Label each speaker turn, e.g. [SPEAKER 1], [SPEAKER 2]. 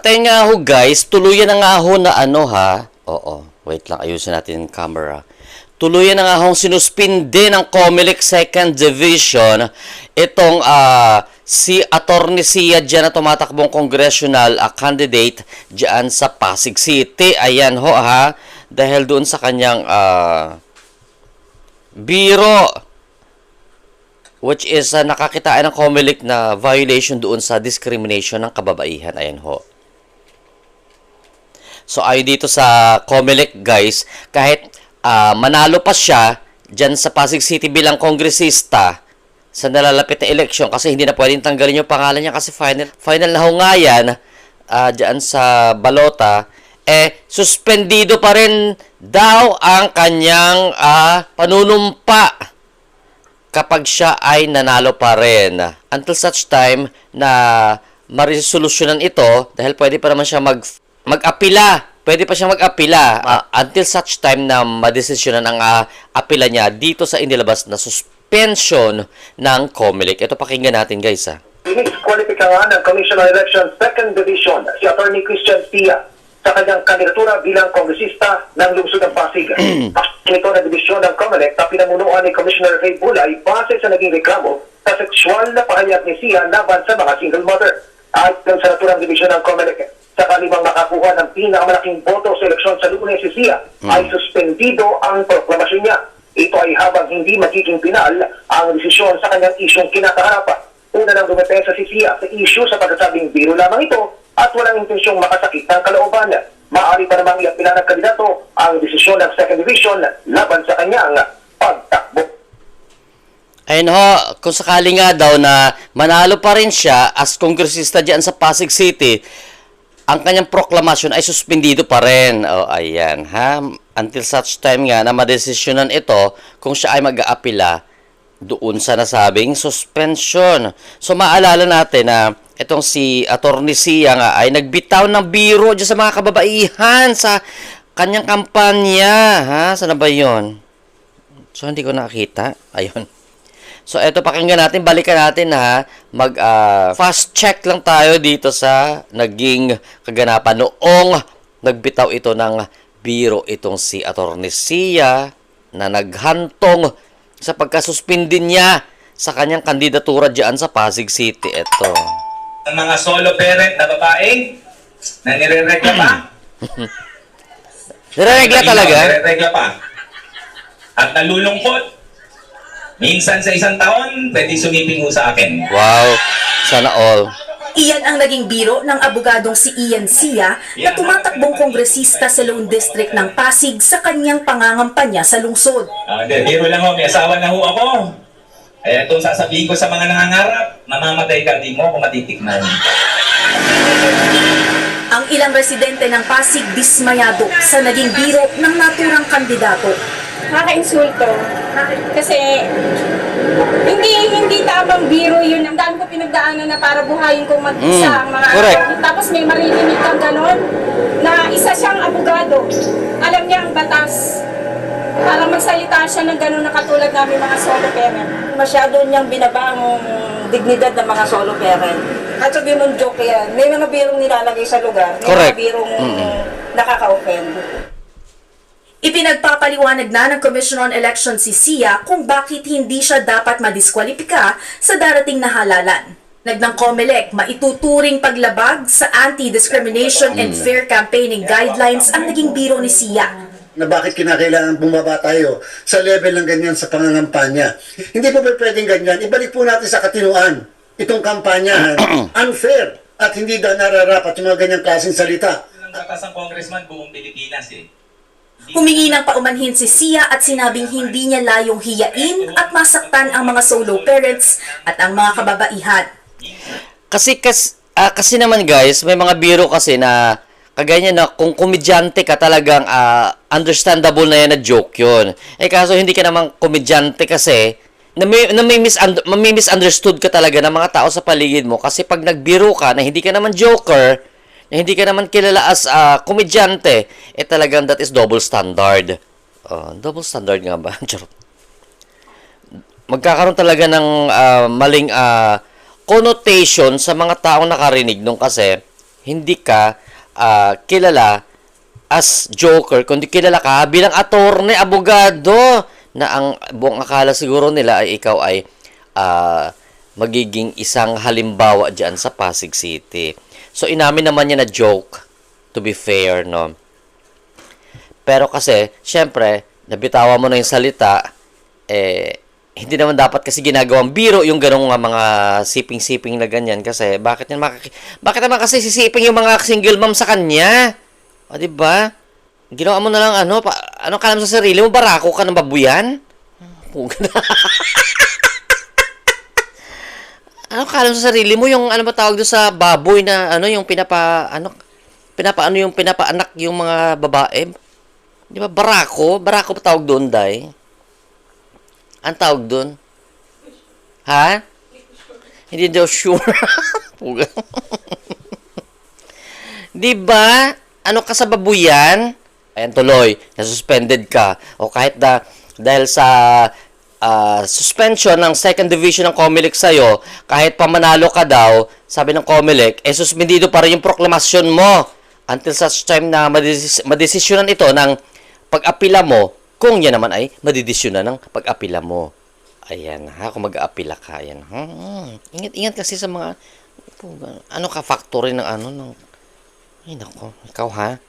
[SPEAKER 1] ayun nga ho guys, tuluyan na nga ho na ano ha. Oo, wait lang, ayusin natin yung camera. Tuluyan na nga hong sinuspinde ng COMELEC 2nd Division itong si Atty. Sia dyan na tumatakbong congressional candidate dyan sa Pasig City. Ayan ho ha, dahil doon sa kanyang biro, which is nakakitaan ng COMELEC na violation doon sa discrimination ng kababaihan. Ayan ho. So ayon dito sa COMELEC guys, kahit manalo pa siya dyan sa Pasig City bilang kongresista sa nalalapit na eleksyon, kasi hindi na pwedeng tanggalin yung pangalan niya kasi final na ho nga yan dyan sa balota, suspendido pa rin daw ang kanyang panunumpa kapag siya ay nanalo pa rin. Until such time na marisolusyonan ito, dahil pwede pa naman siya mag-apila. Pwede pa siyang mag-apila until such time na madesisyonan ang apila niya dito sa inilabas na suspension ng COMELEC. Ito, pakinggan natin guys.
[SPEAKER 2] Diniskwalipikahan ng Commission on Elections 2nd Division si Atty. Christian Sia sa kanyang kandidatura bilang kongresista ng lungsod ng Pasig. Ito na divisyon ng COMELEC na pinamunuan ni Commissioner Ray Bulay base sa naging reklamo sa sexual na pahayag ni Sia laban sa mga single mother. At ng sa naturang divisyon ng COMELEC, sa kalimang nakakuha ng pinakamalaking boto sa eleksyon sa Lunes si Sia, ay suspendido ang proklamasyon niya. Ito ay habang hindi magiging pinal ang desisyon sa kanyang isyong kinakaharap. Una nang dumepensa si Sia sa isyu sa pagkasabing biro lamang ito at walang intensyong makasakit ng kalooban. Maaari pa namang iapila ng kandidato ang desisyon ng 2nd Division laban sa kanyang pagtakbo.
[SPEAKER 1] Ayun ho, kung sakali nga daw na manalo pa rin siya as kongresista dyan sa Pasig City, ang kanyang proklamasyon ay suspendido pa rin. O, ayan, ha? Until such time nga na madesisyonan ito kung siya ay mag-aapila doon sa nasabing suspension. So, maalala natin na itong si Atty. Sia nga ay nagbitaw ng biro dyan sa mga kababaihan sa kanyang kampanya. Ha? Saan na ba yun? So, hindi ko nakita. Ayun. So, eto, pakinggan natin, balikan natin ha, fast check lang tayo dito sa naging kaganapan noong nagbitaw ito ng biro itong si Atty. Sia na naghantong sa pagkasuspindin niya sa kanyang kandidatura dyan sa Pasig City. Eto.
[SPEAKER 3] Ang mga solo parent na babaeng na nireregla pa.
[SPEAKER 1] Nireregla talaga?
[SPEAKER 3] Nireregla pa. At nalulungkot. Minsan sa isang taon, pwede sumiping ho sa akin.
[SPEAKER 1] Wow, sana all.
[SPEAKER 4] Iyan ang naging biro ng abogadong si Ian Sia na tumatakbong kongresista sa Lone District ng Pasig sa kanyang pangangampanya sa lungsod.
[SPEAKER 3] Hindi, biro lang ho, may asawa na ho ako. Kaya itong sasabihin ko sa mga nangangarap, mamamatay ka, di mo ako matitikman.
[SPEAKER 4] Ang ilang residente ng Pasig dismayado sa naging biro ng naturang kandidato.
[SPEAKER 5] Nakaka-insulto. Kasi hindi tamang biro yun. Ang dami ko pinagdaanan na para buhayin kong mag-isa ang mga
[SPEAKER 1] correct.
[SPEAKER 5] Tapos may maririnig kang ganon na isa siyang abogado. Alam niya ang batas. Para magsalita siya ng ganon na katulad namin mga solo parent.
[SPEAKER 6] Masyado niyang binaba ang dignidad ng mga solo parent. At sabihin mong joke yan. May mga birong nilalagay sa lugar. May
[SPEAKER 1] Correct.
[SPEAKER 6] mga birong nakaka-offend.
[SPEAKER 4] Ipinagpapaliwanag na ng Commission on Elections si Sia kung bakit hindi siya dapat madiskwalipika sa darating na halalan. Nagdang COMELEC, maituturing paglabag sa anti-discrimination and fair campaigning guidelines ang naging biro ni Sia.
[SPEAKER 7] Na bakit kinakailangan bumaba tayo sa level ng ganyan sa pangangampanya. Hindi po pwedeng ganyan. Ibalik po natin sa katinuan itong kampanyahan. Unfair at hindi nararapat yung mga ganyang klaseng salita.
[SPEAKER 3] Ang batas ng congressman buong Pilipinas eh.
[SPEAKER 4] Humingi ng paumanhin si Sia at sinabing hindi niya layong hiyain at masaktan ang mga solo parents at ang mga kababaihan.
[SPEAKER 1] Kasi naman guys, may mga biro kasi na kagaya na kung komedyante ka talagang understandable na yan na joke yun. Kaso hindi ka naman komedyante kasi na may misunderstood ka talaga ng mga tao sa paligid mo kasi pag nagbiro ka na hindi ka naman joker, na hindi ka naman kilala as komedyante, talagang that is double standard. Double standard nga ba? Magkakaroon talaga ng maling connotation sa mga taong nakarinig nung kasi hindi ka kilala as joker, kundi kilala ka bilang attorney, abogado, na ang buong akala siguro nila ay ikaw ay magiging isang halimbawa dyan sa Pasig City. So, inamin naman niya na joke, to be fair, no? Pero kasi, syempre, nabitawan mo na yung salita, hindi naman dapat kasi ginagawang biro yung ganong mga siping-siping na ganyan. Kasi, bakit naman kasi sisiping yung mga single mom sa kanya? O, diba? Ginawa mo na lang, ano ka naman sa sarili mo? Barako ka ng babuyan? Ano ka alam sa sarili mo? Yung ano ba tawag doon sa baboy na yung pinapaanak yung mga babae? Di ba barako? Barako ba tawag doon, Day? Ang tawag doon? Ha? Hindi daw sure. Di ba? Ano ka sa babuyan? Ayan tuloy, nasuspended ka. O kahit dahil sa suspension ng second division ng COMELEC sa'yo, kahit pamanalo ka daw, sabi ng COMELEC, suspendido pa rin yung proklamasyon mo until such time na madesisyonan ito ng pag-apila mo, kung yan naman ay madedesisyonan ng pag-apila mo. Ayan, ha, kung mag-aapila ka, ayan. Ingat kasi sa mga, factory ng ay nako, ikaw ha,